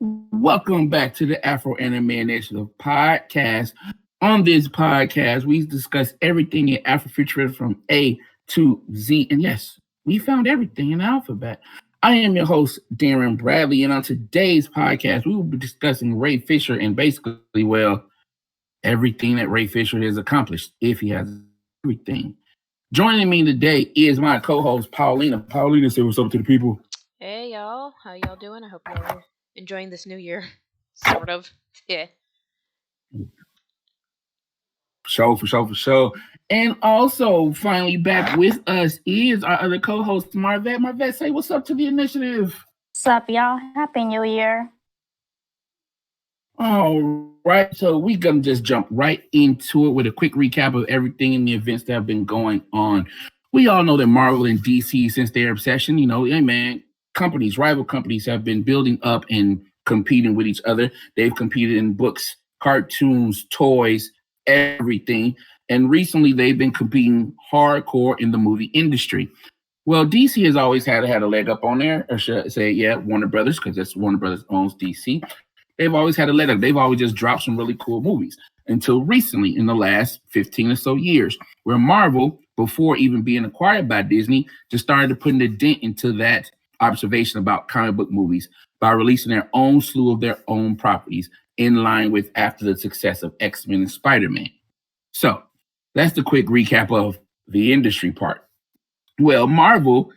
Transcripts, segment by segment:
Welcome back to the Afro Anime Initiative podcast. On this podcast, we discuss everything in Afrofuturism from A to Z. And yes, we found everything in the alphabet. I am your host, Darren Bradley, and on today's podcast, we will be discussing Ray Fisher and basically, well, everything that Ray Fisher has accomplished, if he has everything. Joining me today is my co-host, Paulina. Paulina, say what's up to the people. Hey y'all, how y'all doing? I hope y'all are enjoying this new year. Sort of. Yeah. For sure. And also, finally back with us is our other co-host, Marvette. Marvette, say what's up to the initiative. What's up, y'all? Happy New Year. All right, so we're going to just jump right into it with a quick recap of everything and the events that have been going on. We all know that Marvel and DC, since their obsession, hey man, rival companies have been building up and competing with each other. They've competed in books, cartoons, toys, everything. And recently they've been competing hardcore in the movie industry. Well, DC has always had a leg up on there, or should I say, Warner Brothers, because that's Warner Brothers owns DC. They've always had a leg up. They've always just dropped some really cool movies until recently in the last 15 or so years, where Marvel, before even being acquired by Disney, just started putting a dent into that observation about comic book movies by releasing their own slew of their own properties in line with after the success of X-Men and Spider-Man. So that's the quick recap of the industry part. Well, Marvel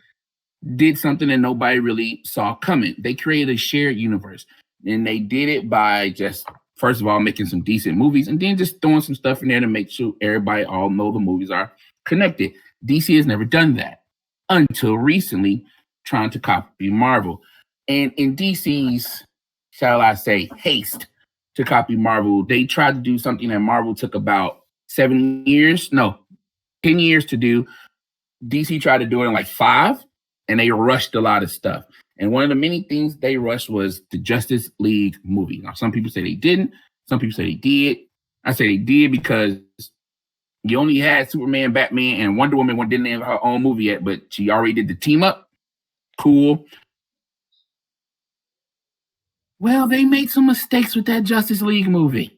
did something that nobody really saw coming. They created a shared universe, and they did it by just, first of all, making some decent movies and then just throwing some stuff in there to make sure everybody all know the movies are connected. DC has never done that until recently, trying to copy Marvel. And in DC's, shall I say, haste to copy Marvel, they tried to do something that Marvel took about 10 years to do. DC tried to do it in like 5, and they rushed a lot of stuff. And one of the many things they rushed was the Justice League movie. Now, some people say they didn't. Some people say they did. I say they did because you only had Superman, Batman, and Wonder Woman didn't have her own movie yet, but she already did the team up. Cool. Well, they made some mistakes with that Justice League movie.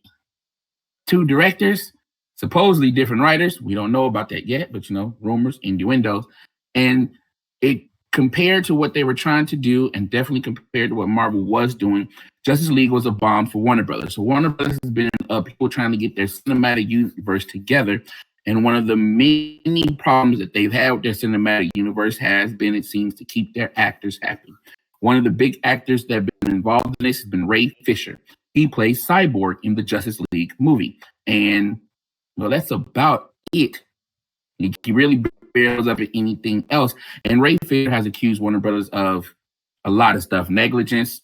2 directors, supposedly different writers. We don't know about that yet, but rumors, innuendos. And it compared to what they were trying to do, and definitely compared to what Marvel was doing, Justice League was a bomb for Warner Brothers. So Warner Brothers has been people trying to get their cinematic universe together. And one of the many problems that they've had with their cinematic universe has been, it seems, to keep their actors happy. One of the big actors that have been involved in this has been Ray Fisher. He plays Cyborg in the Justice League movie. And, well, that's about it. He really barely up at anything else. And Ray Fisher has accused Warner Brothers of a lot of stuff. Negligence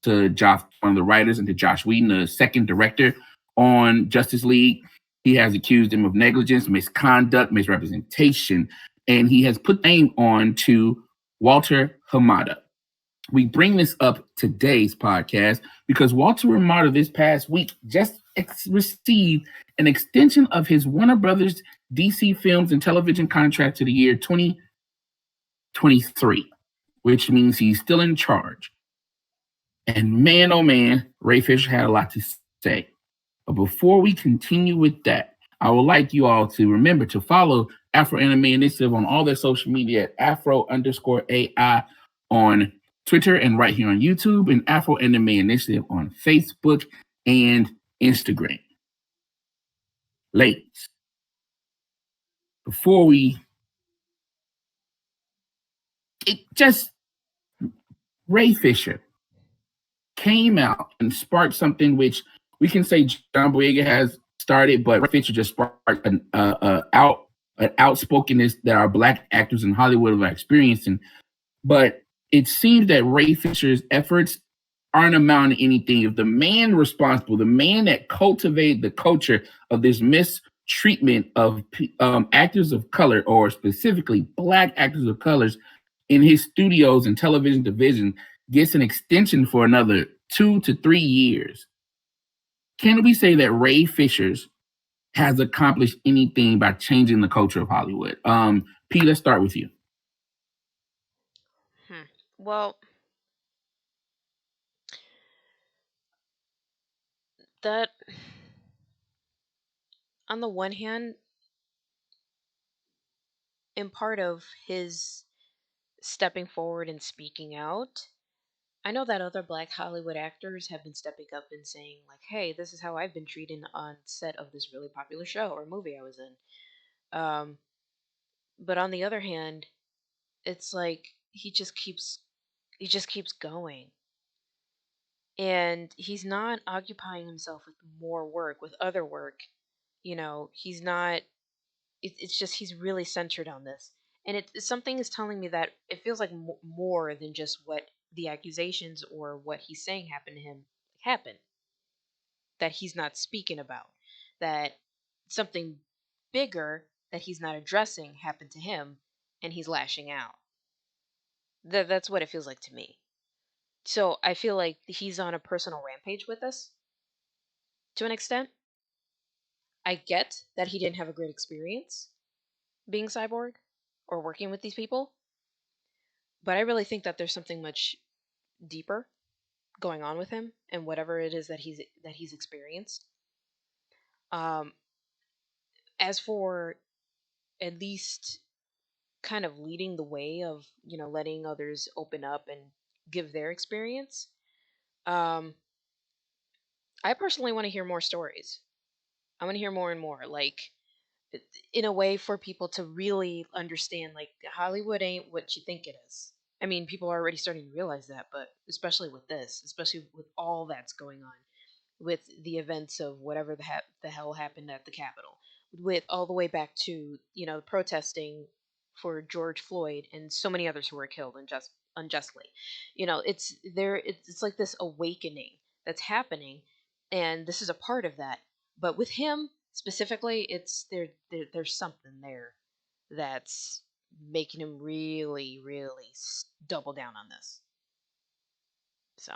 to Josh, one of the writers, and to Josh Whedon, the second director on Justice League. He has accused him of negligence, misconduct, misrepresentation, and he has put name on to Walter Hamada. We bring this up today's podcast because Walter Hamada this past week just received an extension of his Warner Brothers DC films and television contract to the year 2023, which means he's still in charge. And man, oh man, Ray Fisher had a lot to say. But before we continue with that, I would like you all to remember to follow Afro Anime Initiative on all their social media at Afro_AI on Twitter and right here on YouTube, and Afro Anime Initiative on Facebook and Instagram. Ladies, before Ray Fisher came out and sparked something which we can say John Boyega has started, but Ray Fisher just sparked an outspokenness that our Black actors in Hollywood are experiencing. But it seems that Ray Fisher's efforts aren't amounting to anything. If the man responsible, the man that cultivated the culture of this mistreatment of actors of color, or specifically Black actors of colors, in his studios and television division, gets an extension for another 2 to 3 years, can we say that Ray Fisher's has accomplished anything by changing the culture of Hollywood? P, let's start with you. Well, that on the one hand, in part of his stepping forward and speaking out, I know that other black Hollywood actors have been stepping up and saying, like, hey, this is how I've been treated on set of this really popular show or movie I was in. Um, but on the other hand, it's like he just keeps going. And he's not occupying himself with more work, with other work. He's not it's just he's really centered on this. And something is telling me that it feels like more than just what the accusations or what he's saying happened to him happened, that he's not speaking about, that something bigger that he's not addressing happened to him and he's lashing out. That's what it feels like to me. So I feel like he's on a personal rampage with us to an extent. I get that he didn't have a great experience being cyborg or working with these people, but I really think that there's something much deeper going on with him and whatever it is that he's experienced. Um, as for at least kind of leading the way of letting others open up and give their experience, um, I personally want to hear more stories. I want to hear more and more, like in a way for people to really understand, like Hollywood ain't what you think it is. I mean, people are already starting to realize that, but especially with this, especially with all that's going on, with the events of whatever the hell happened at the Capitol, with all the way back to protesting for George Floyd and so many others who were killed unjustly. It's like this awakening that's happening, and this is a part of that. But with him specifically, there's something there that's making him really, really double down on this. So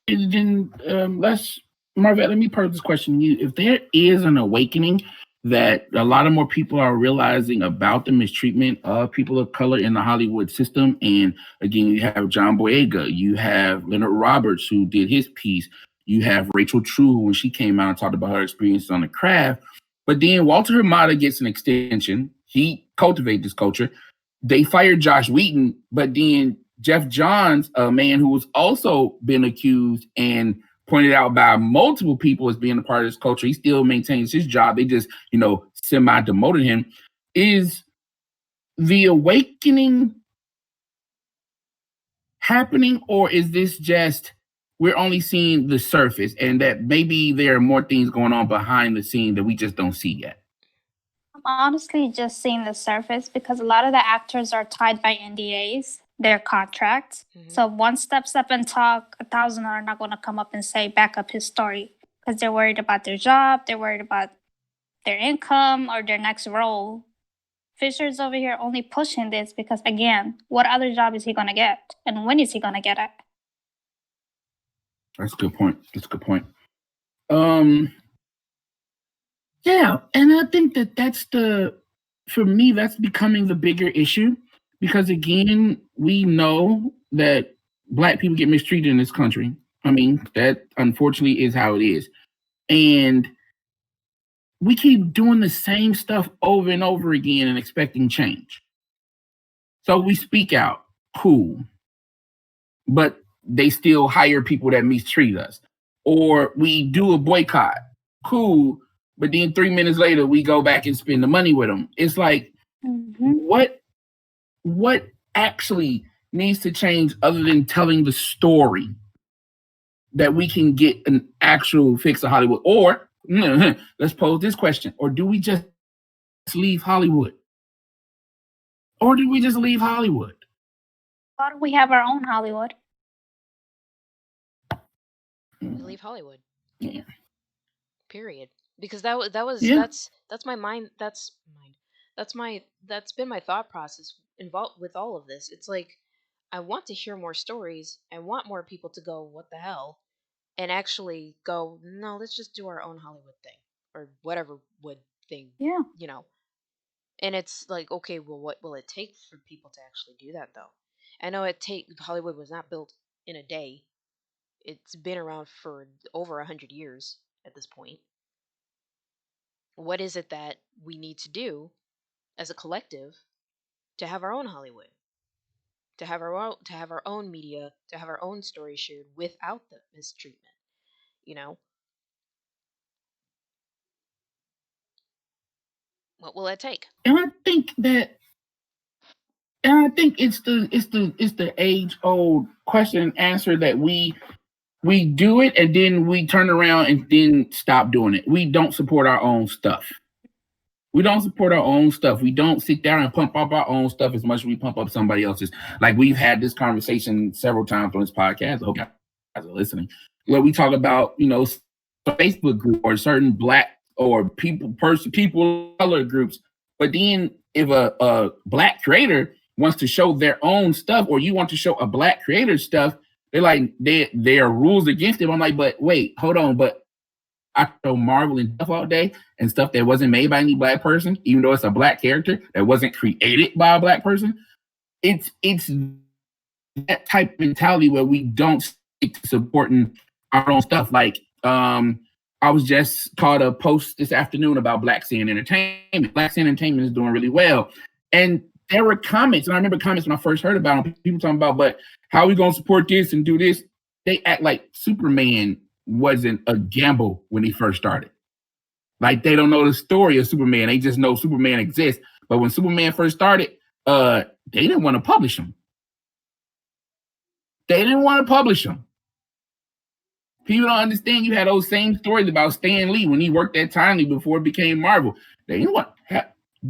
And then let's, Marvette, let me pose this question to you. If there is an awakening that a lot of more people are realizing about the mistreatment of people of color in the Hollywood system, and again, you have John Boyega, you have Leonard Roberts, who did his piece, you have Rachel True, when she came out and talked about her experience on the craft. But then Walter Hamada gets an extension. He cultivates this culture. They fired Josh Wheaton, but then Jeff Johns, a man who was also been accused and pointed out by multiple people as being a part of this culture, he still maintains his job. They just, semi demoted him. Is the awakening happening, or is this just we're only seeing the surface and that maybe there are more things going on behind the scene that we just don't see yet? I'm honestly just seeing the surface because a lot of the actors are tied by NDAs, their contracts. hmm So if one steps up and talk, 1,000 are not going to come up and say back up his story because they're worried about their job, they're worried about their income or their next role. Fisher's over here only pushing this because, again, what other job is he going to get? And when is he going to get it? That's a good point. That's a good point. Um, Yeah, and I think that for me, that's becoming the bigger issue because again, we know that black people get mistreated in this country. I mean, that unfortunately is how it is. And we keep doing the same stuff over and over again and expecting change. So we speak out, cool, but they still hire people that mistreat us. Or we do a boycott, cool, but then 3 minutes later we go back and spend the money with them. It's like, what what actually needs to change other than telling the story that we can get an actual fix of Hollywood? Or let's pose this question: or do we just leave Hollywood? Or do we just leave Hollywood? Why don't we have our own Hollywood? leave Hollywood. Yeah. Period. Because that was Yeah. that's my mind. That's been my thought process involved with all of this. It's like I want to hear more stories. I want more people to go, what the hell, and actually go, no, let's just do our own Hollywood thing or whatever wood thing, Yeah. you know. And it's like, okay, well, what will it take for people to actually do that though? I know Hollywood was not built in a day. It's been around for over 100 years at this point. What is it that we need to do as a collective to have our own Hollywood, to have our own media, to have our own story shared without the mistreatment? You know, what will it take? And I think that and I think it's the age old question and answer that we do it and then we turn around and then stop doing it. We don't support our own stuff. We don't support our own stuff. We don't sit down and pump up our own stuff as much as we pump up somebody else's. Like we've had this conversation several times on this podcast. I hope you guys are listening. Where we talk about, Facebook group or certain black or people of color groups. But then if a black creator wants to show their own stuff, or you want to show a black creator stuff, they're like there are rules against it. I'm like, but wait, hold on, but I show Marvel and stuff all day and stuff that wasn't made by any black person, even though it's a black character that wasn't created by a black person. It's that type of mentality where we don't stick to supporting our own stuff. Like I was just caught a post this afternoon about Black Sin Entertainment. Black Sin Entertainment is doing really well. And there were comments, and I remember comments when I first heard about them, people talking about, but how are we gonna support this and do this? They act like Superman wasn't a gamble when he first started. Like they don't know the story of Superman. They just know Superman exists. But when Superman first started, they didn't want to publish him. They didn't want to publish him. People don't understand. You had those same stories about Stan Lee when he worked at Timely before it became Marvel. They didn't want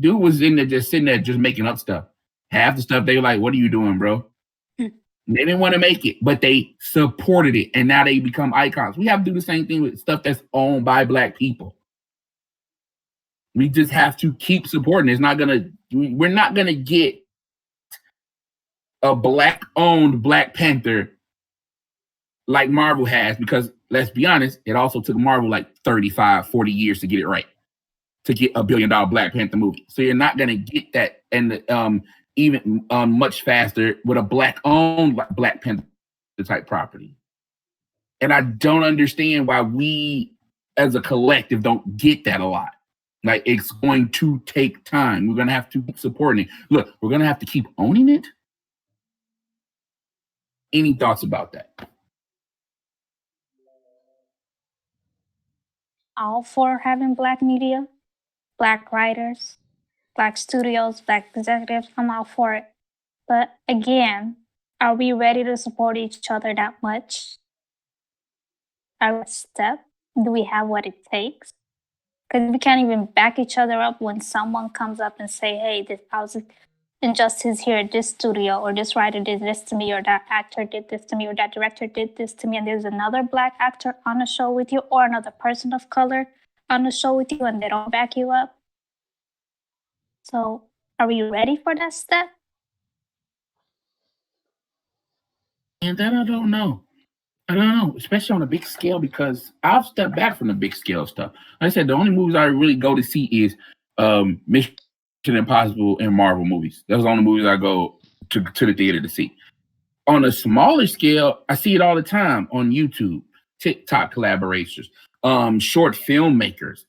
dude was in there just sitting there just making up stuff. Half the stuff they were like, "What are you doing, bro?" They didn't want to make it, but they supported it, and now they become icons. We have to do the same thing with stuff that's owned by black people. We just have to keep supporting. We're not gonna get a black-owned Black Panther like Marvel has, because let's be honest, it also took Marvel like 35, 40 years to get it right, to get $1 billion Black Panther movie. So you're not gonna get that, and even much faster with a black-owned Black Panther type property. And I don't understand why we as a collective don't get that a lot. Like, it's going to take time. We're going to have to keep supporting it. Look, we're going to have to keep owning it. Any thoughts about that? All for having black media, black writers, black studios, black executives. I'm all for it. But again, are we ready to support each other that much? Are we a step? Do we have what it takes? Because we can't even back each other up when someone comes up and say, "Hey, this house injustice here at this studio, or this writer did this to me, or that actor did this to me, or that director did this to me," and there's another black actor on the show with you, or another person of color on the show with you, and they don't back you up. So are we ready for that step? And that I don't know. I don't know, especially on a big scale, because I've stepped back from the big scale stuff. Like I said, the only movies I really go to see is Mission Impossible and Marvel movies. Those are the only movies I go to the theater to see. On a smaller scale, I see it all the time on YouTube, TikTok collaborations, short filmmakers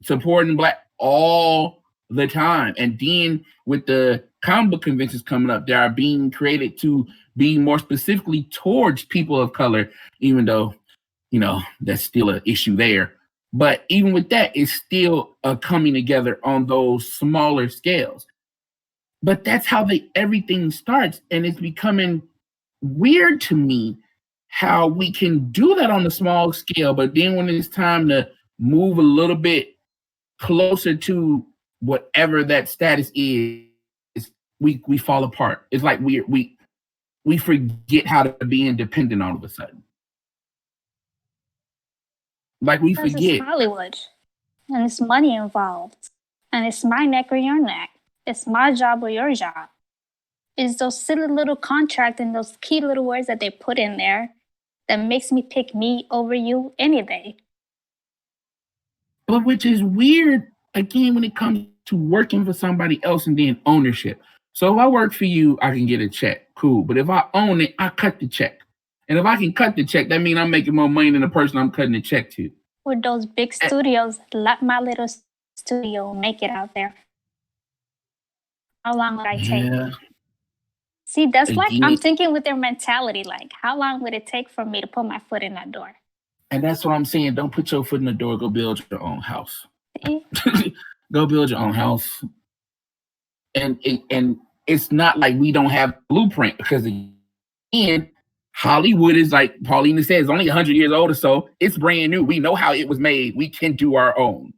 supporting black all the time. And then with the comic book conventions coming up, they are being created to be more specifically towards people of color, even though, that's still an issue there. But even with that, it's still coming together on those smaller scales. But that's how everything starts. And it's becoming weird to me how we can do that on a small scale, but then when it's time to move a little bit closer to whatever that status is, we fall apart. It's like we forget how to be independent all of a sudden. Like we Because forget. it's Hollywood, and it's money involved, and it's my neck or your neck. It's my job or your job. It's those silly little contracts and those key little words that they put in there that makes me pick me over you any day. But which is weird, again, when it comes to working for somebody else and then ownership. So if I work for you, I can get a check. Cool. But if I own it, I cut the check. And if I can cut the check, that means I'm making more money than the person I'm cutting the check to. With those big studios, let my little studio make it out there. How long would I take? Yeah. See, that's like I'm Again, thinking with their mentality. Like, how long would it take for me to put my foot in that door? and that's what I'm saying. Don't put your foot in the door. Go build your own house. See? Go build your own house. And it's not like we don't have blueprint, because again, Hollywood is, like Paulina says, only 100 years old or so. It's brand new. We know how it was made. We can do our own.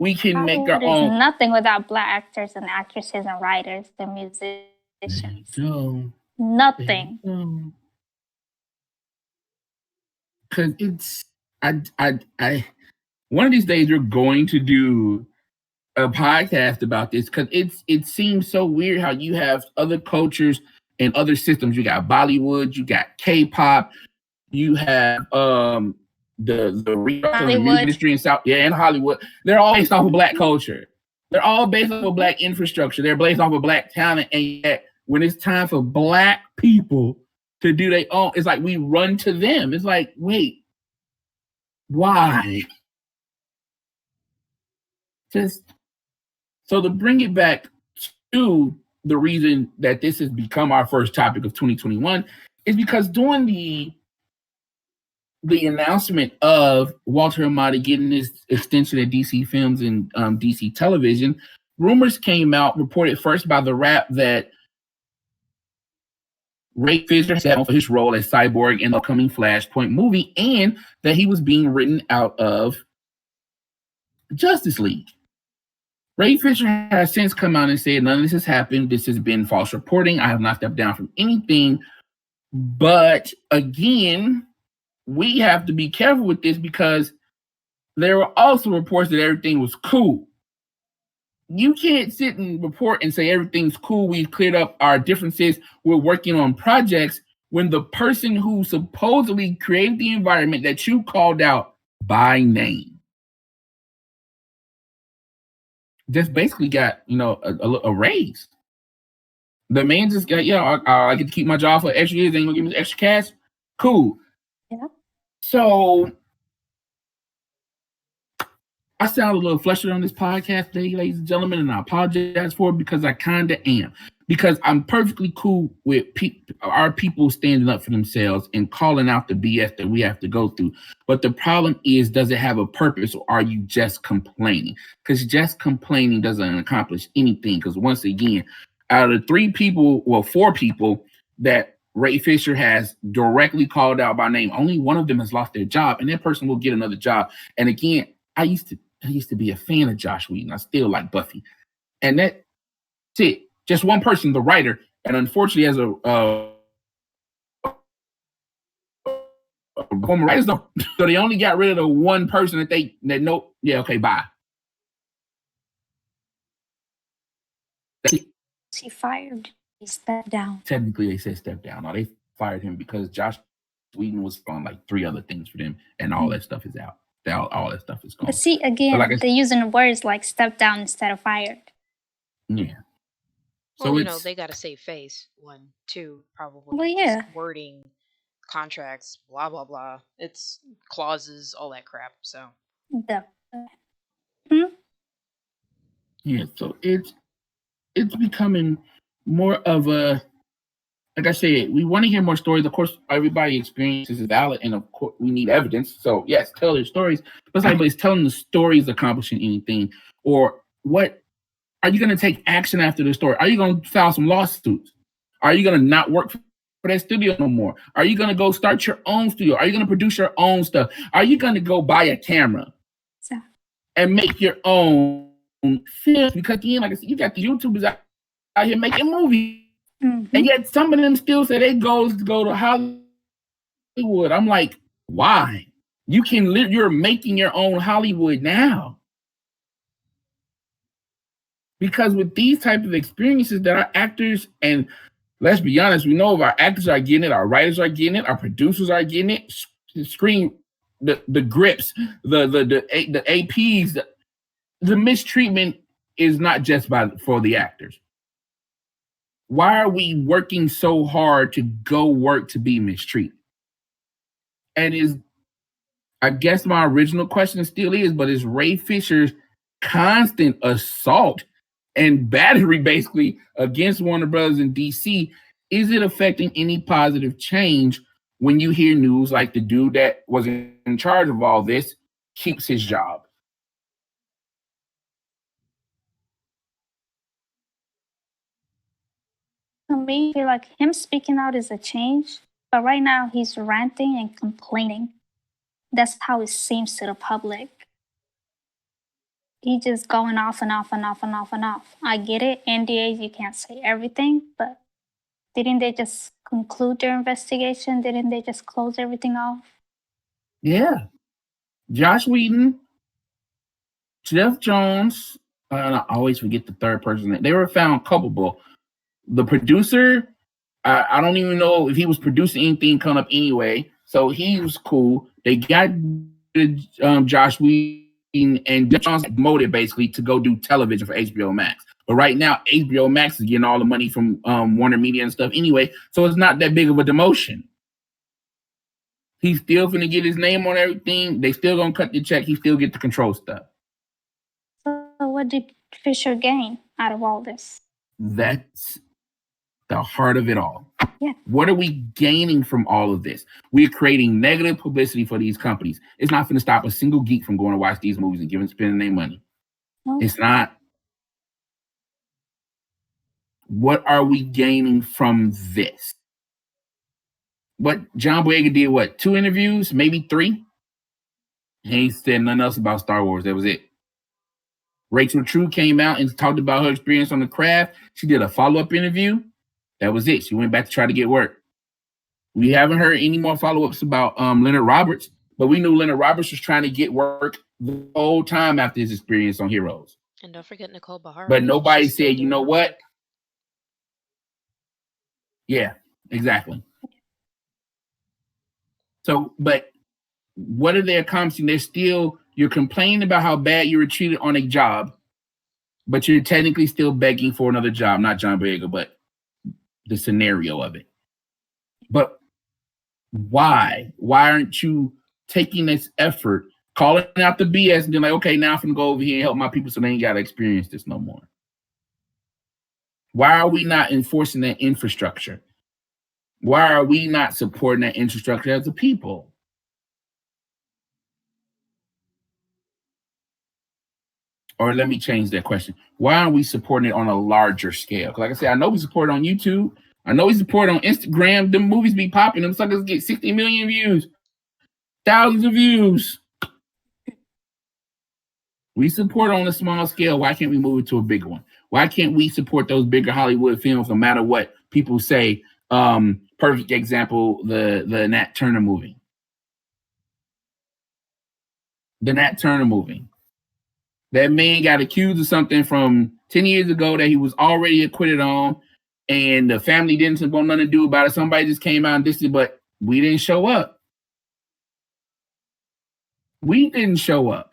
We can make our Hollywood is own. nothing without black actors and actresses and writers, the There musicians. you go. Nothing. Because it's I one of these days we're going to do a podcast about this, because it seems so weird how you have other cultures and other systems. You got Bollywood, you got K-pop, you have the music Hollywood. industry in South, and Hollywood. They're all based off of black culture. They're all based off of black infrastructure. They're based off of black talent. And yet, when it's time for black people to do their own, it's like we run to them. It's like, wait, why? Just so to bring it back to the reason that this has become our first topic of 2021 is because during the announcement of Walter Amati getting his extension at DC Films and DC Television, rumors came out, reported first by The Wrap, that Ray Fisher sat on for his role as Cyborg in the upcoming Flashpoint movie, and that he was being written out of Justice League. Ray Fisher has since come out and said, none of this has happened. This has been false reporting. I have not stepped down from anything. But again, we have to be careful with this, because there were also reports that everything was cool. You can't sit and report and say everything's cool, we've cleared up our differences, we're working on projects, when the person who supposedly created the environment that you called out by name just basically got, a raise. The man just got, I get to keep my job for extra years, ain't gonna give me extra cash. Cool. Yeah. So I sound a little flustered on this podcast today, ladies and gentlemen, and I apologize for it, because I kind of am. Because I'm perfectly cool with our people standing up for themselves and calling out the BS that we have to go through. But the problem is, does it have a purpose, or are you just complaining? Because just complaining doesn't accomplish anything. Because once again, out of 4 people that Ray Fisher has directly called out by name, only one of them has lost their job, and that person will get another job. And again, I used to be a fan of Josh Whedon. I still like Buffy. And that's it. Just one person, the writer. And unfortunately, as a former writer, so they only got rid of the one person that know, yeah, okay, bye. He fired. He stepped down. Technically, they said step down. No, they fired him because Josh Whedon was on like 3 other things for them, and all that stuff is out. All that stuff is gone. But see, again, they're using words like step down instead of fired. Yeah. So well, they got to save face. 1, 2, probably. Well, yeah. Wording, contracts, blah blah blah. It's clauses, all that crap. So. Yeah. So it's becoming more of a, like I said, we want to hear more stories. Of course, everybody's experience is valid, and of course, we need evidence. So yes, tell their stories. But anybody's telling the stories accomplishing anything, or what? Are you going to take action after the story? Are you going to file some lawsuits? Are you going to not work for that studio no more? Are you going to go start your own studio? Are you going to produce your own stuff? Are you going to go buy a camera and make your own film? Because again, like I said, you got the YouTubers out here making movies, and yet some of them still say they go to Hollywood. I'm like, why? You can live. You're making your own Hollywood now. Because with these type of experiences that our actors, and let's be honest, we know if our actors are getting it, our writers are getting it, our producers are getting it, the grips, the APs, the mistreatment is not just for the actors. Why are we working so hard to go work to be mistreated? And is I guess my original question still is, but is Ray Fisher's constant assault and battery basically against Warner Brothers in DC, is it affecting any positive change when you hear news like the dude that was in charge of all this keeps his job? To me, I feel like him speaking out is a change, but right now he's ranting and complaining. That's how it seems to the public. He just going off and off and off and off and off. I get it, NDAs, you can't say everything, but didn't they just conclude their investigation? Didn't they just close everything off? Yeah. Josh Whedon, Jeff Jones, and I always forget the third person. They were found culpable. The producer, I don't even know if he was producing anything coming up anyway. So he was cool. They got Josh Whedon and Jeff Jones promoted basically to go do television for HBO Max. But right now, HBO Max is getting all the money from Warner Media and stuff anyway. So it's not that big of a demotion. He's still gonna get his name on everything. They still gonna cut the check. He still get to control stuff. So what did Fisher gain out of all this? That's the heart of it all. Yeah. What are we gaining from all of this? We're creating negative publicity for these companies. It's not going to stop a single geek from going to watch these movies and spending their money. No. It's not. What are we gaining from this? What John Boyega did, what, 2 interviews, maybe 3? He said nothing else about Star Wars. That was it. Rachel True came out and talked about her experience on the craft. She did a follow-up interview. That was it. She went back to try to get work. We haven't heard any more follow-ups about Leonard Roberts, but we knew Leonard Roberts was trying to get work the whole time after his experience on Heroes. And don't forget Nicole Bahar. But nobody said, you know what? Yeah, exactly. So, but what are they accomplishing? They're still, you're complaining about how bad you were treated on a job, but you're technically still begging for another job. Not John Boyega, but the scenario of it. But why? Why aren't you taking this effort, calling out the BS, and then like, okay, now I'm gonna go over here and help my people so they ain't gotta experience this no more? Why are we not enforcing that infrastructure? Why are we not supporting that infrastructure as a people? Or let me change that question. Why aren't we supporting it on a larger scale? Because like I said, I know we support it on YouTube. I know we support it on Instagram. The movies be popping. Them suckers get 60 million views, thousands of views. We support on a small scale. Why can't we move it to a bigger one? Why can't we support those bigger Hollywood films no matter what people say? Perfect example, the Nat Turner movie. The Nat Turner movie. That man got accused of something from 10 years ago that he was already acquitted on, and the family didn't want nothing to do about it. Somebody just came out and dissed it, but we didn't show up. We didn't show up.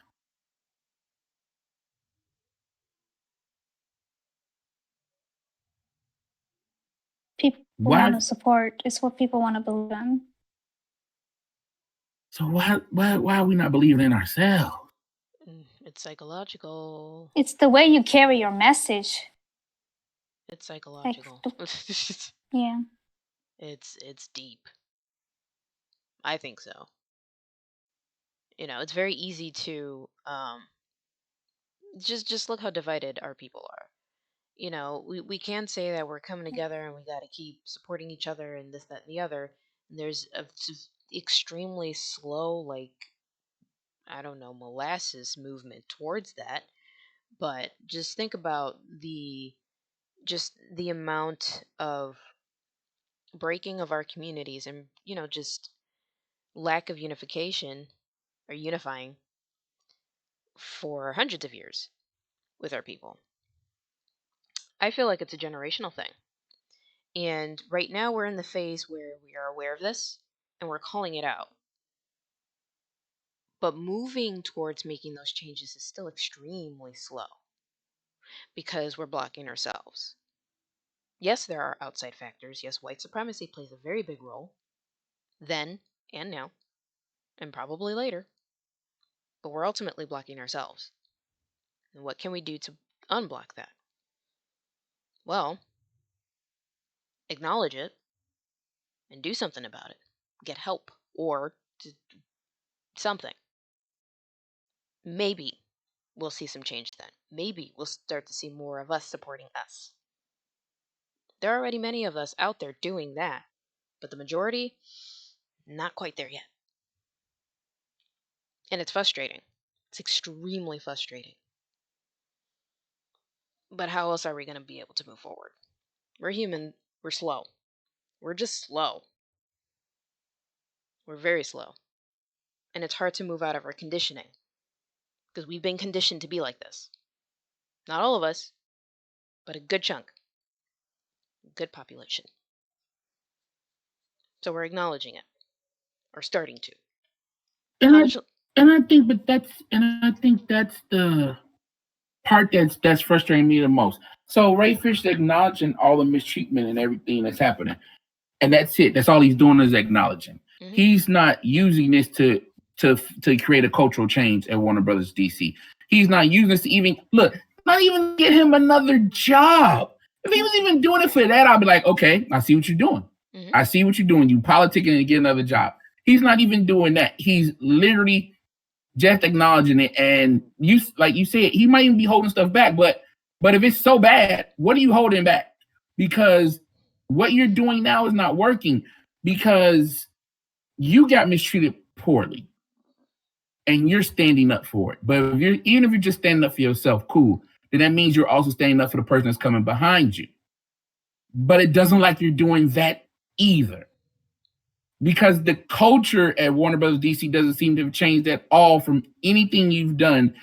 People want to support. It's what people want to believe in. So why are we not believing in ourselves? It's psychological. It's the way you carry your message. It's psychological. Yeah. It's deep. I think so. You know, it's very easy to just look how divided our people are. You know, we can say that we're coming together and we got to keep supporting each other and this, that, and the other. And there's a extremely slow, like, I don't know, molasses movement towards that. But just think about the amount of breaking of our communities and, just lack of unification or unifying for hundreds of years with our people. I feel like it's a generational thing. And right now we're in the phase where we are aware of this and we're calling it out. But moving towards making those changes is still extremely slow because we're blocking ourselves. Yes, there are outside factors. Yes, white supremacy plays a very big role then and now. and probably later, but we're ultimately blocking ourselves. And what can we do to unblock that? Well, acknowledge it and do something about it. Get help or something. Maybe we'll see some change then. Maybe we'll start to see more of us supporting us. There are already many of us out there doing that, but the majority, not quite there yet. And it's frustrating. It's extremely frustrating. But how else are we going to be able to move forward? We're human. We're slow. We're just slow. We're very slow. And it's hard to move out of our conditioning because we've been conditioned to be like this. Not all of us, but a good chunk, a good population. So we're acknowledging it, or starting to. And I think, that's the part that's frustrating me the most. So Ray Fisher acknowledging all the mistreatment and everything that's happening, and that's it. That's all he's doing is acknowledging. Mm-hmm. He's not using this to create a cultural change at Warner Brothers DC. He's not using this to even not even get him another job. If he was even doing it for that, I'd be like, okay, I see what you're doing. Mm-hmm. I see what you're doing. You politicking to get another job. He's not even doing that. He's literally just acknowledging it. And you, like you said, he might even be holding stuff back. But if it's so bad, what are you holding back? Because what you're doing now is not working because you got mistreated poorly and you're standing up for it. But even if you're just standing up for yourself, cool, then that means you're also standing up for the person that's coming behind you. But it doesn't like you're doing that either. Because the culture at Warner Brothers DC doesn't seem to have changed at all from anything you've done.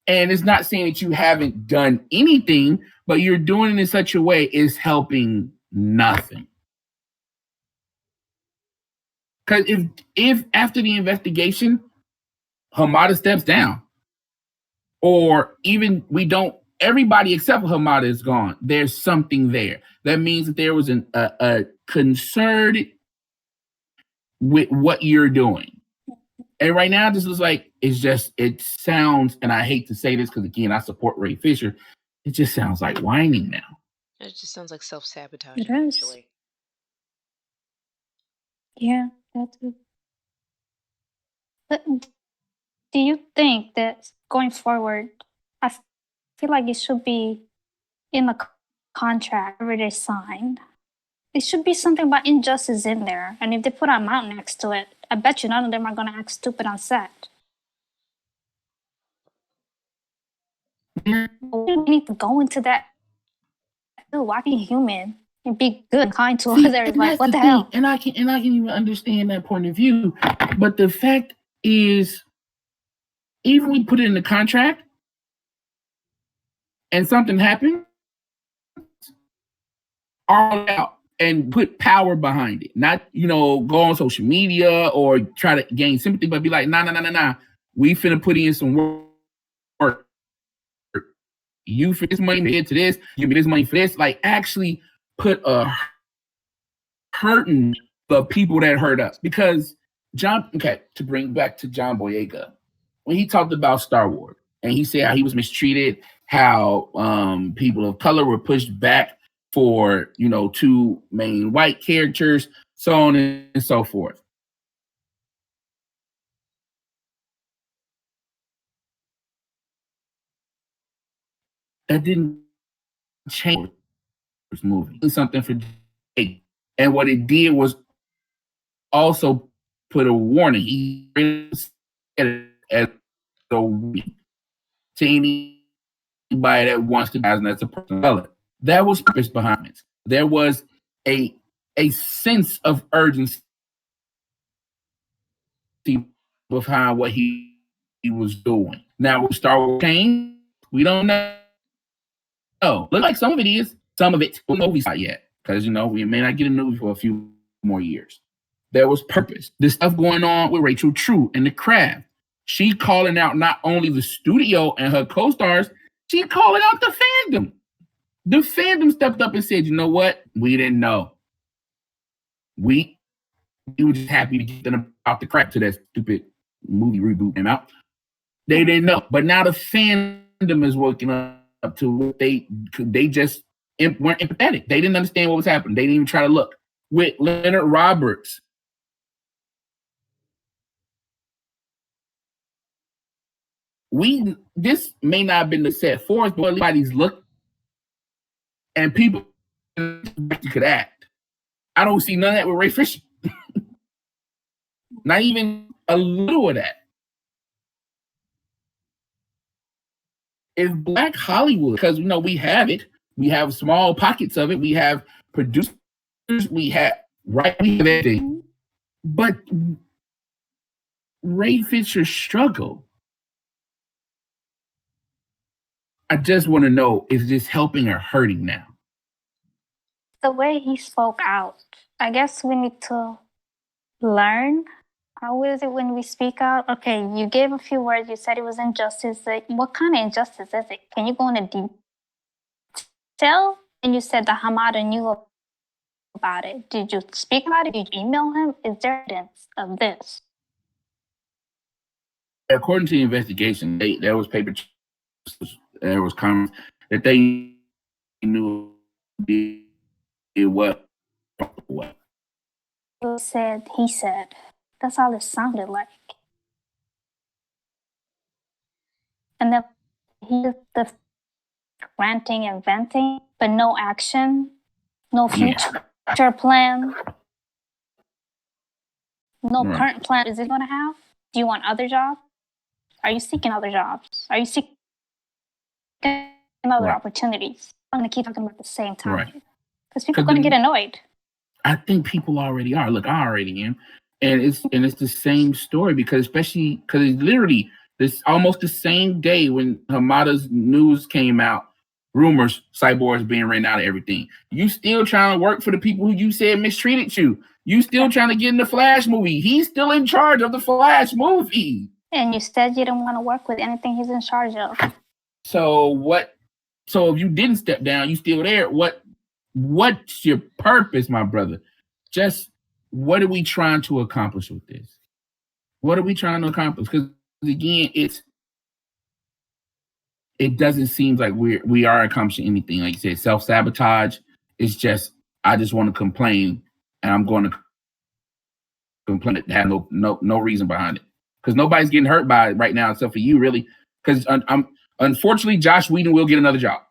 And it's not saying that you haven't done anything, but you're doing it in such a way is helping nothing. Because if after the investigation, Hamada steps down, or even everybody except for Hamada is gone, there's something there. That means that there was a concern with what you're doing. And right now, this is like, it sounds, and I hate to say this because, again, I support Ray Fisher. It just sounds like whining now. It just sounds like self-sabotage. It is. Actually. Yeah, that too. But do you think that going forward, I feel like it should be in the contract where they sign? It should be something about injustice in there. And if they put an amount next to it, I bet you none of them are going to act stupid on set. We need to go into that. Why be human and be good and kind to others? Like, what the hell? And I can even understand that point of view. But the fact is, even we put it in the contract and something happens, all out and put power behind it. Not, go on social media or try to gain sympathy, but be like, nah. We finna put in some work. You for this money to get to this, give me this money for this. Like, actually put a hurting the people that hurt us. Because to bring back to John Boyega, when he talked about Star Wars and he said how he was mistreated, how people of color were pushed back for, two main white characters, so on and so forth. That didn't change this movie. Something for Jake. And what it did was also put a warning. He said as a warning to anybody that wants to be as a person of color. That was purpose behind it. There was a sense of urgency behind what he was doing. Now, with Star Wars change, we don't know. Look like some of it is. Some of it, no movie's not yet. Because, we may not get a movie for a few more years. There was purpose. This stuff going on with Rachel True and The Craft. She calling out not only the studio and her co-stars, she calling out the fandom. The fandom stepped up and said, you know what? We didn't know. We were just happy to get them out the crap to that stupid movie reboot came out. They didn't know, but now the fandom is waking up to it. They just weren't empathetic. They didn't understand what was happening. They didn't even try to look. With Leonard Roberts, this may not have been the set for us, but everybody's looked and people could act. I don't see none of that with Ray Fisher. Not even a little of that. It's Black Hollywood because we have it. We have small pockets of it. We have producers. We have everything. But Ray Fisher's struggle. I just want to know, is this helping or hurting now? The way he spoke out, I guess we need to learn. How is it when we speak out? Okay, you gave a few words. You said it was injustice. Like, what kind of injustice is it? Can you go into detail? And you said that Hamada knew about it. Did you speak about it? Did you email him? Is there evidence of this? According to the investigation, there was paper, there was comments that they knew it was what. He said. That's all it sounded like. And then he did the ranting and venting, but no action, no future plan, no current plan. Is it going to have? Do you want other jobs? Are you seeking other jobs? Are you seeking other opportunities? I'm going to keep talking about the same time because people are going to get annoyed. I think people already are. Look, I already am, and it's the same story because it's literally this almost the same day when Hamada's news came out. Rumors, Cyborg's being written out of everything. You still trying to work for the people who you said mistreated you. You still trying to get in the Flash movie. He's still in charge of the Flash movie. And you said you didn't want to work with anything he's in charge of. So what? So if you didn't step down, you still there. What's your purpose, my brother? Just what are we trying to accomplish with this? What are we trying to accomplish? Because again, it doesn't seem like we are accomplishing anything. Like you said, self-sabotage is just, I just want to complain and I'm going to complain that have no reason behind it. Because nobody's getting hurt by it right now except for you, really. Because unfortunately, Josh Whedon will get another job.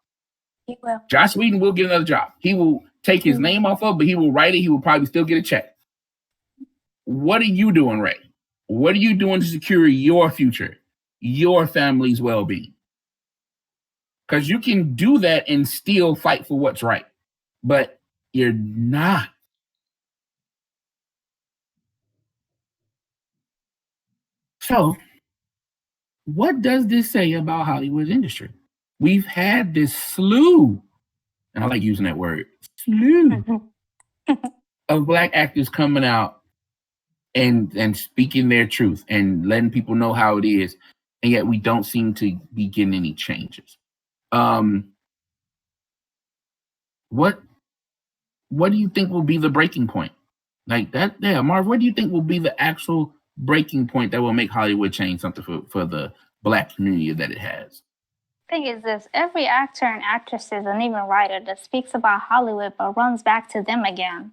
He will. Josh Whedon will get another job. He will take his name off of, but he will write it. He will probably still get a check. What are you doing, Ray? What are you doing to secure your future, your family's well-being? Because you can do that and still fight for what's right, but you're not. So, what does this say about Hollywood's industry? We've had this slew, and I like using that word, slew of Black actors coming out and speaking their truth and letting people know how it is, and yet we don't seem to be getting any changes. What do you think will be the breaking point? Like that, yeah, Marv, what do you think will be the actual breaking point that will make Hollywood change something for the Black community that it has? Thing is this, every actor and actress and even writer that speaks about Hollywood but runs back to them again.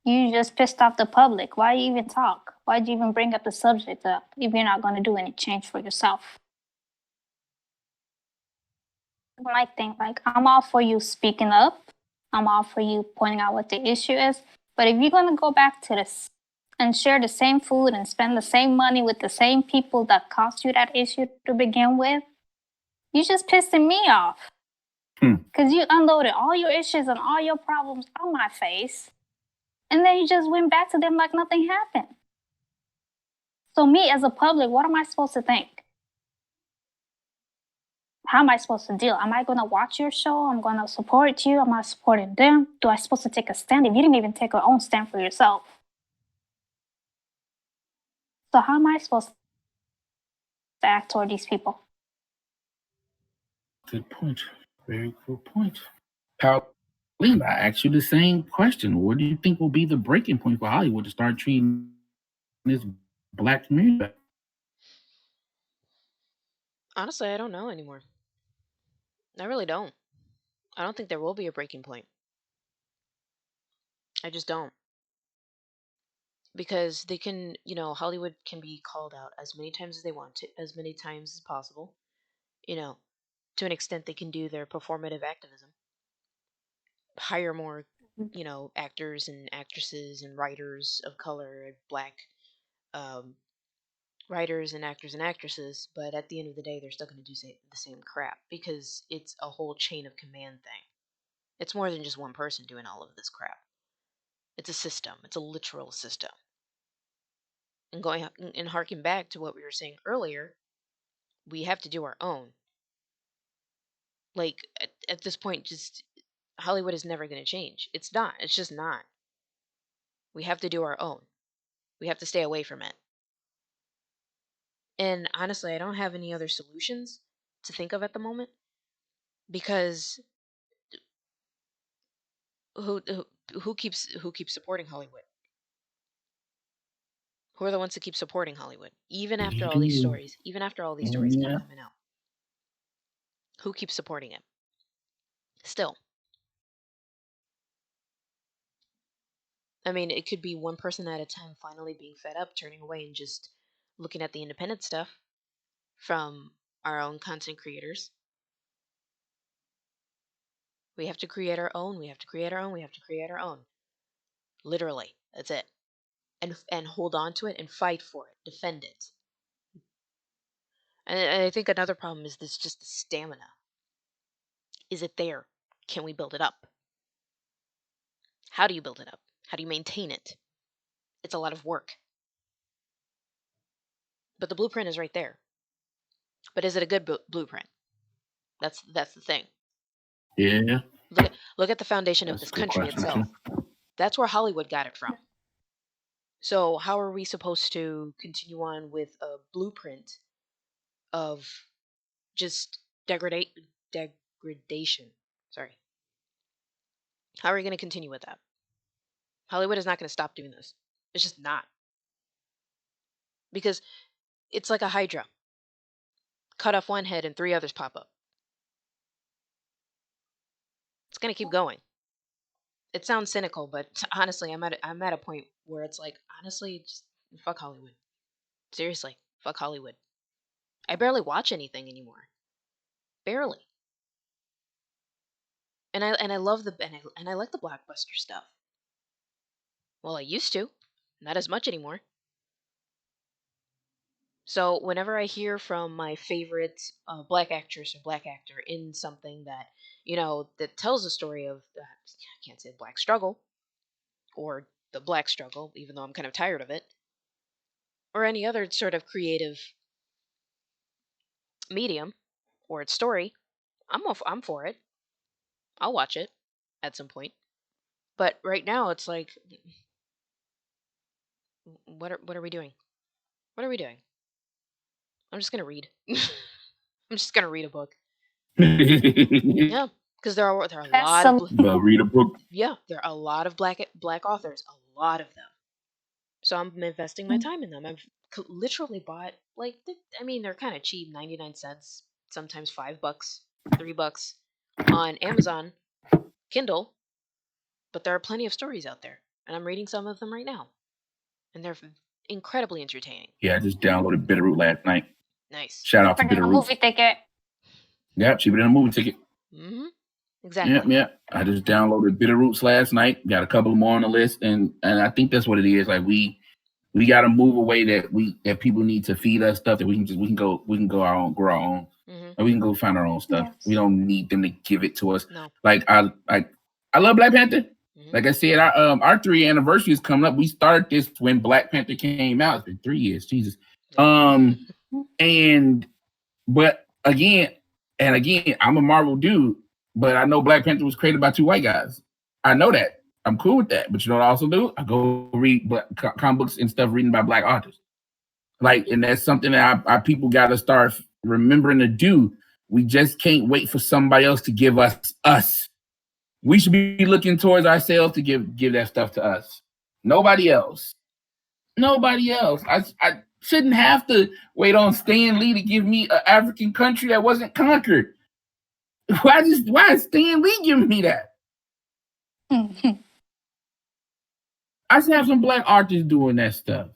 You just pissed off the public. Why you even talk? Why'd you even bring up the subject up if you're not going to do any change for yourself? You might think, like, I'm all for you speaking up. I'm all for you pointing out what the issue is. But if you're going to go back to this and share the same food and spend the same money with the same people that caused you that issue to begin with, you're just pissing me off. Because you unloaded all your issues and all your problems on my face. And then you just went back to them like nothing happened. So me as a public, what am I supposed to think? How am I supposed to deal? Am I going to watch your show? I'm going to support you. Am I supporting them? Do I supposed to take a stand if you didn't even take your own stand for yourself? So how am I supposed to act toward these people? Good point. Very good point. Pauline, I asked you the same question. What do you think will be the breaking point for Hollywood to start treating this Black community? Honestly, I don't know anymore. I really don't. I don't think there will be a breaking point. I just don't. Because they can, Hollywood can be called out as many times as they want to, as many times as possible. You know, to an extent, they can do their performative activism, hire more, actors and actresses and writers of color, black um, writers and actors and actresses. But at the end of the day, they're still going to do the same crap because it's a whole chain of command thing. It's more than just one person doing all of this crap. It's a system. It's a literal system. And going and harking back to what we were saying earlier, we have to do our own. Like at this point, just Hollywood is never going to change. It's not. It's just not. We have to do our own. We have to stay away from it. And honestly, I don't have any other solutions to think of at the moment because who who, who keeps supporting Hollywood? Who are the ones that keep supporting Hollywood even after We all these do. stories, even after all these stories keep Yeah. coming out? Who keeps supporting it? Still. I mean, it could be one person at a time finally being fed up, turning away, and just looking at the independent stuff from our own content creators. We have to create our own. We have to create our own. We have to create our own. Literally, that's it. And hold on to it and fight for it, defend it. And I think another problem is this: just the stamina. Is it there? Can we build it up? How do you build it up? How do you maintain it? It's a lot of work. But the blueprint is right there. But is it a good blueprint? That's the thing. Yeah. Look at the foundation of That's a this good country question itself. too. That's where Hollywood got it from. So how are we supposed to continue on with a blueprint of just degradation? Sorry. How are we going to continue with that? Hollywood is not going to stop doing this. It's just not. Because it's like a hydra. Cut off one head and three others pop up. It's going to keep going. It sounds cynical, but honestly, I'm at a point where it's like, honestly, just fuck Hollywood. Seriously, fuck Hollywood. I barely watch anything anymore. Barely. And I love and I like the blockbuster stuff. Well, I used to. Not as much anymore. So whenever I hear from my favorite black actress or black actor in something that that tells a story of I can't say black struggle or the black struggle, even though I'm kind of tired of it, or any other sort of creative medium or its story, I'm for it. I'll watch it at some point. But right now, it's like, what are we doing? What are we doing? I'm just gonna read. I'm just gonna read a book. Yeah, because there are a That's lot of some. But read a book. yeah, there are a lot of black authors, a lot of them. So I'm investing my time in them. I've literally bought I mean they're kind of cheap, 99 cents, sometimes $5, $3 on Amazon Kindle, but there are plenty of stories out there, and I'm reading some of them right now, and they're incredibly entertaining. Yeah, I just downloaded Bitterroot last night. Nice. Shout out to Cheaper than a Bitterroot. movie ticket. Yeah, cheaper than a movie ticket. Mm-hmm. Yeah, Exactly. yeah. I just downloaded Bitterroots last night. Got a couple more on the list, and I think that's what it is. Like we got to move away that people need to feed us stuff that we can go our own grow our own. Mm-hmm. And we can go find our own stuff. Yes. We don't need them to give it to us. No. Like I love Black Panther. Mm-hmm. Like I said, our 3 anniversary is coming up. We started this when Black Panther came out. It's been 3 years, Jesus. And but again, I'm a Marvel dude, but I know Black Panther was created by 2 white guys. I know that. I'm cool with that. But you know what I also do? I go read comic books and stuff written by Black authors. Like, and that's something that our people got to start remembering to do. We just can't wait for somebody else to give us. We should be looking towards ourselves to give that stuff to us. Nobody else. Nobody else. Shouldn't have to wait on Stan Lee to give me an African country that wasn't conquered. Why is Stan Lee giving me that? I should have some black artists doing that stuff.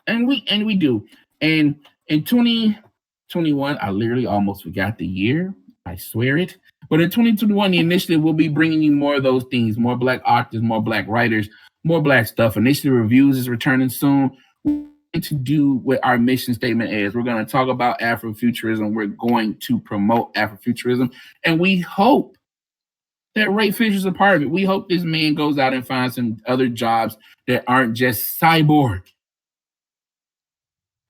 And we do. And in 2021, I literally almost forgot the year. I swear it. But in 2021, the initiative will be bringing you more of those things, more black artists, more black writers, more black stuff. Initiative reviews is returning soon. To do what our mission statement is. We're going to talk about Afrofuturism. We're going to promote Afrofuturism. And we hope that Ray Fisher's a part of it. We hope this man goes out and finds some other jobs that aren't just cyborg.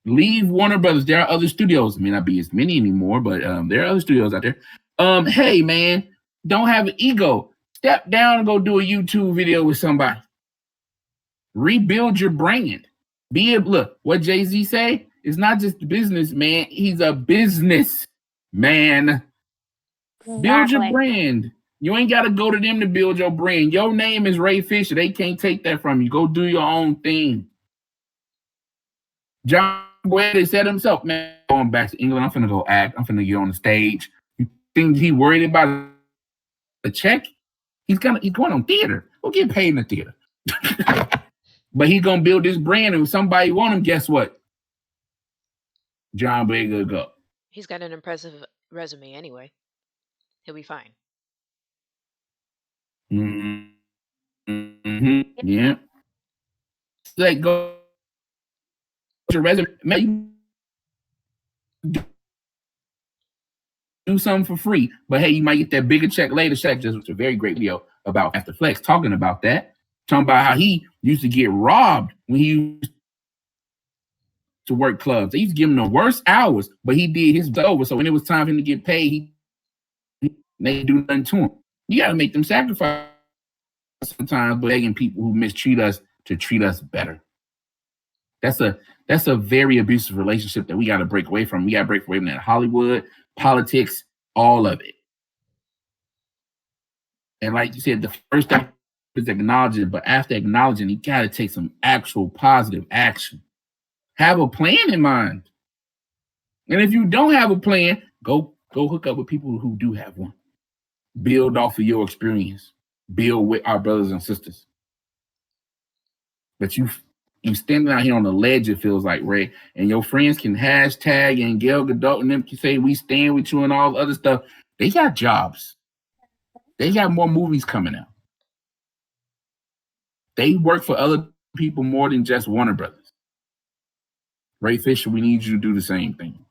Leave Warner Brothers. There are other studios. It may not be as many anymore, but there are other studios out there. Hey, man, don't have an ego. Step down and go do a YouTube video with somebody. Rebuild your brand. Look, what Jay-Z say? It's not just a business, man. He's a business man. Exactly. Build your brand. You ain't got to go to them to build your brand. Your name is Ray Fisher. They can't take that from you. Go do your own thing. John Boyd said himself, man, going back to England, I'm finna go act. I'm finna get on the stage. You think he worried about a check? He's going on theater. We'll get paid in the theater. But he's gonna build this brand, and if somebody want him, guess what? John Boyd gonna go. He's got an impressive resume anyway. He'll be fine. Mm-hmm. Yeah. Like, go your resume. Maybe do something for free, but hey, you might get that bigger check later. Shaq just was a very great video about After Flex talking about that. Talking about how he used to get robbed when he used to work clubs. They used to give him the worst hours, but he did his over. So when it was time for him to get paid, they do nothing to him. You got to make them sacrifice sometimes, but begging people who mistreat us to treat us better. That's a very abusive relationship that we got to break away from. We got to break away from that. Hollywood, politics, all of it. And like you said, the first step is acknowledging, but after acknowledging, you got to take some actual positive action. Have a plan in mind. And if you don't have a plan, go hook up with people who do have one. Build off of your experience. Build with our brothers and sisters. But you standing out here on the ledge, it feels like, Ray, and your friends can hashtag and Gail Godot and them can say we stand with you and all the other stuff. They got jobs. They got more movies coming out. They work for other people more than just Warner Brothers. Ray Fisher, we need you to do the same thing.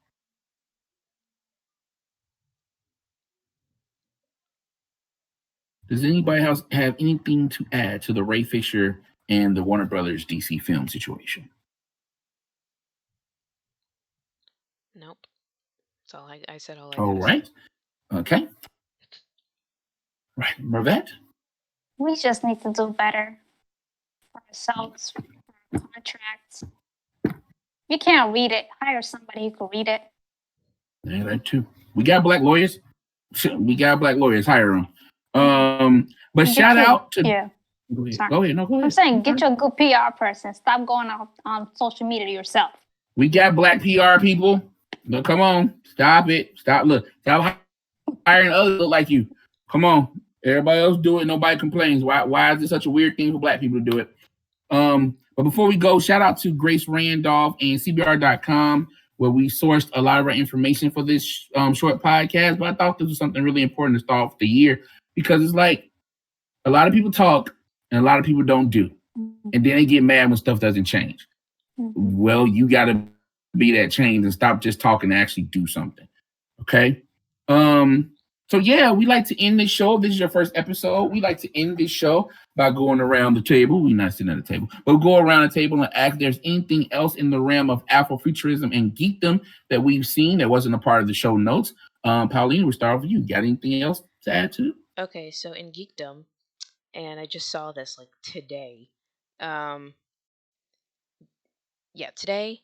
Does anybody else have anything to add to the Ray Fisher and the Warner Brothers DC film situation? Nope. That's all I said. All right. Okay. Right, Mervette? We just need to do better for ourselves, for our contracts. You can't read it. Hire somebody who can read it. Yeah, that too. We got black lawyers. Hire them. But shout out to. Yeah. Go ahead. No, go ahead. I'm saying get you a good PR person. Stop going out on social media yourself. We got black PR people. But come on. Stop it. Stop hiring others look like you. Come on. Everybody else do it. Nobody complains. Why is it such a weird thing for black people to do it? But before we go, shout out to Grace Randolph and CBR.com, where we sourced a lot of our information for this short podcast. But I thought this was something really important to start off the year because it's like a lot of people talk and a lot of people don't do. And then they get mad when stuff doesn't change. Well, you got to be that change and stop just talking and actually do something. Okay? So yeah, we like to end this show. This is your first episode. We like to end this show by going around the table. We're not sitting at the table, but go around the table and ask if there's anything else in the realm of Afrofuturism and geekdom that we've seen that wasn't a part of the show notes. Pauline, we'll start with you. Got anything else to add to? Okay, so in geekdom, and I just saw this like today. Today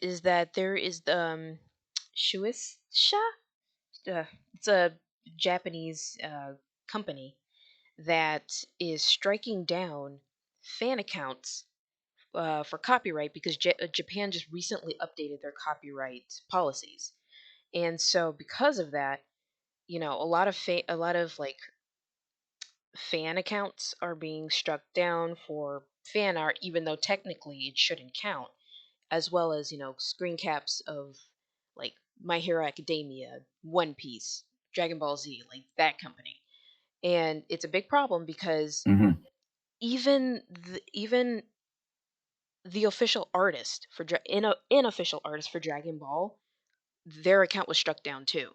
is that there is the Shueisha. It's a Japanese company that is striking down fan accounts for copyright because Japan just recently updated their copyright policies, and so because of that, a lot of like fan accounts are being struck down for fan art, even though technically it shouldn't count, as well as screen caps of like My Hero Academia, One Piece, Dragon Ball Z, like that company, and it's a big problem because Hmm. even the official artist for unofficial artist for Dragon Ball, their account was struck down too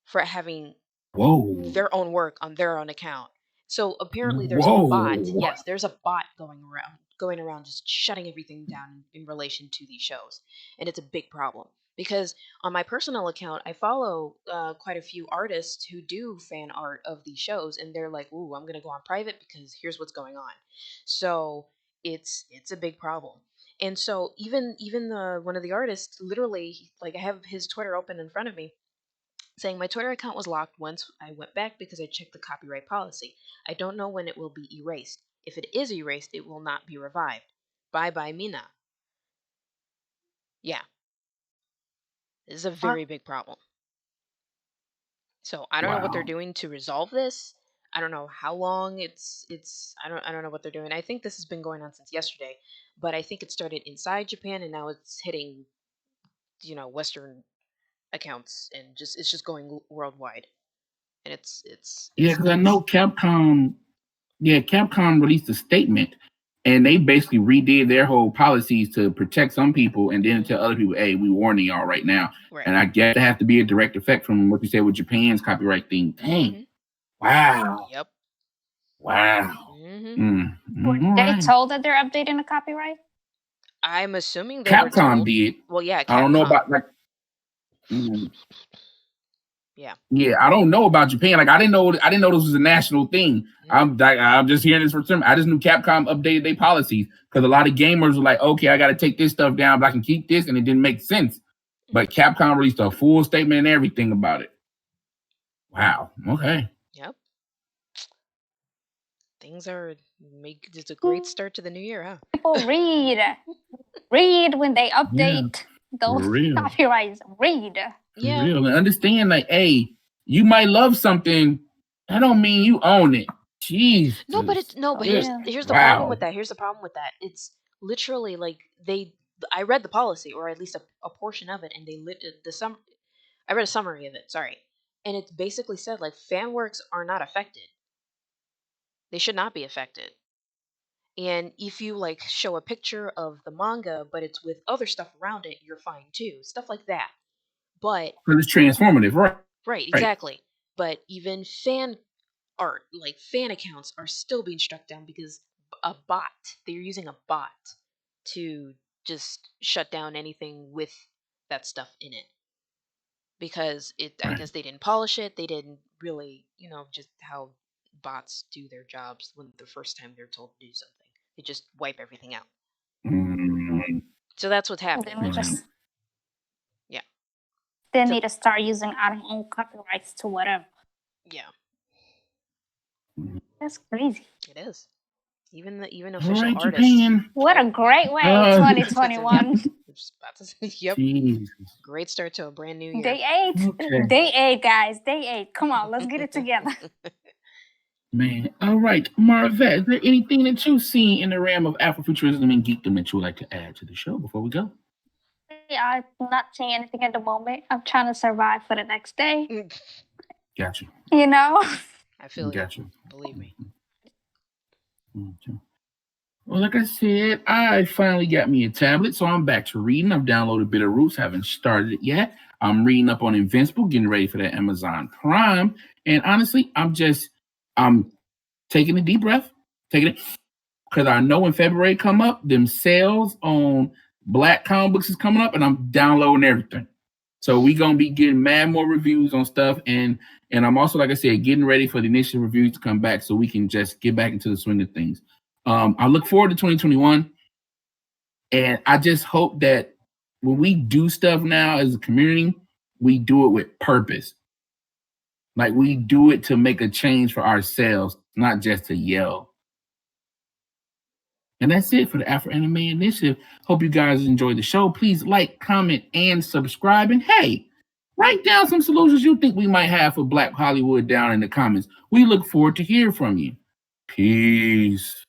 for having Whoa. their own work on their own account. So apparently there's a bot. Whoa. Yes, there's a bot going around just shutting everything down in relation to these shows. And it's a big problem because on my personal account I follow quite a few artists who do fan art of these shows, and they're like, "Ooh, I'm going to go on private because here's what's going on." So it's a big problem. And so even the one of the artists literally, like, I have his Twitter open in front of me, saying my Twitter account was locked once I went back because I checked the copyright policy. I don't know when it will be erased. If it is erased, it will not be revived. Bye bye, Mina. Yeah, this is a Huh? very big problem. So I don't know what they're Wow. doing to resolve this. I don't know how long I don't know what they're doing. I think this has been going on since yesterday, but I think it started inside Japan and now it's hitting, Western accounts, and just it's just going worldwide. And Yeah, it's because I know nuts. Capcom. Yeah, Capcom released a statement, and they basically redid their whole policies to protect some people, and then Mhm. tell other people, "Hey, we warning y'all right now." Right. And I guess it has to be a direct effect from what you said with Japan's copyright thing. Dang! Mhm. Wow! Yep. Wow! Mhm. Mm, Were all they right. told that they're updating the copyright? I'm assuming they were Capcom told. did. Well, yeah, I don't know Capcom. about like. mm, Yeah. Yeah, I don't know about Japan. Like, I didn't know. I didn't know this was a national thing. Mhm. I'm just hearing this from some. I just knew Capcom updated their policies because a lot of gamers were like, "Okay, I got to take this stuff down, but I can keep this," and it didn't make sense. Mhm. But Capcom released a full statement and everything about it. Wow. Okay. Yep. Things are make It's a great Hmm. start to the new year, huh? People read when they Yeah, update those for real. copyrights. Read. For Yeah. real. And understand, like, hey, you might love something. That don't mean you own it. No, but it's Jesus. no, For but Good. real. here's the problem with Wow. that. Here's the problem with that. It's literally like I read the policy, or at least a portion of it, and they lit the I read a summary of it. Sorry, and it basically said like fan works are not affected. They should not be affected. And if you like show a picture of the manga, but it's with other stuff around it, you're fine too. Stuff like that. But Because it's transformative, right? right, Right. exactly. But even fan art, like fan accounts, are still being struck down because they're using a bot to just shut down anything with that stuff in it. Because I Right. guess they didn't polish it. They didn't really, just how bots do their jobs when the first time they're told to do something. They just wipe everything out. Mm, So that's what's happening Then we right now. right. just Yeah. they So need to start using our own copyrights to whatever. yeah, That's crazy. it is. Even All official right, artists. Japan. What Yep. a great way, Uh, Yep. 2021. Just about to say, yep. Jesus. Great start to a brand new year. Day 8. Okay, Day 8, guys. Day 8. Come on, let's get it together. man. All right, Marvette, is there anything that you've seen in the realm of Afrofuturism and geekdom that you would like to add to the show before we go? I'm not seeing anything at the moment. I'm trying to survive for the next day. Got you. You know? I feel you. Got you. Believe me. Okay. Well, like I said, I finally got me a tablet, so I'm back to reading. I've downloaded Bitterroots, haven't started it yet. I'm reading up on Invincible, getting ready for that Amazon Prime. And honestly, I'm taking a deep breath, taking it, because I know when February come up, them sales on Black comic books is coming up, and I'm downloading everything. So we gonna be getting mad more reviews on stuff, and I'm also, like I said, getting ready for the initial reviews to come back, so we can just get back into the swing of things. I look forward to 2021, and I just hope that when we do stuff now as a community, we do it with purpose. Like, we do it to make a change for ourselves, not just to yell. And that's it for the Afro Anime Initiative. Hope you guys enjoy the show. Please like, comment, and subscribe. And hey, write down some solutions you think we might have for Black Hollywood down in the comments. We look forward to hearing from you. Peace.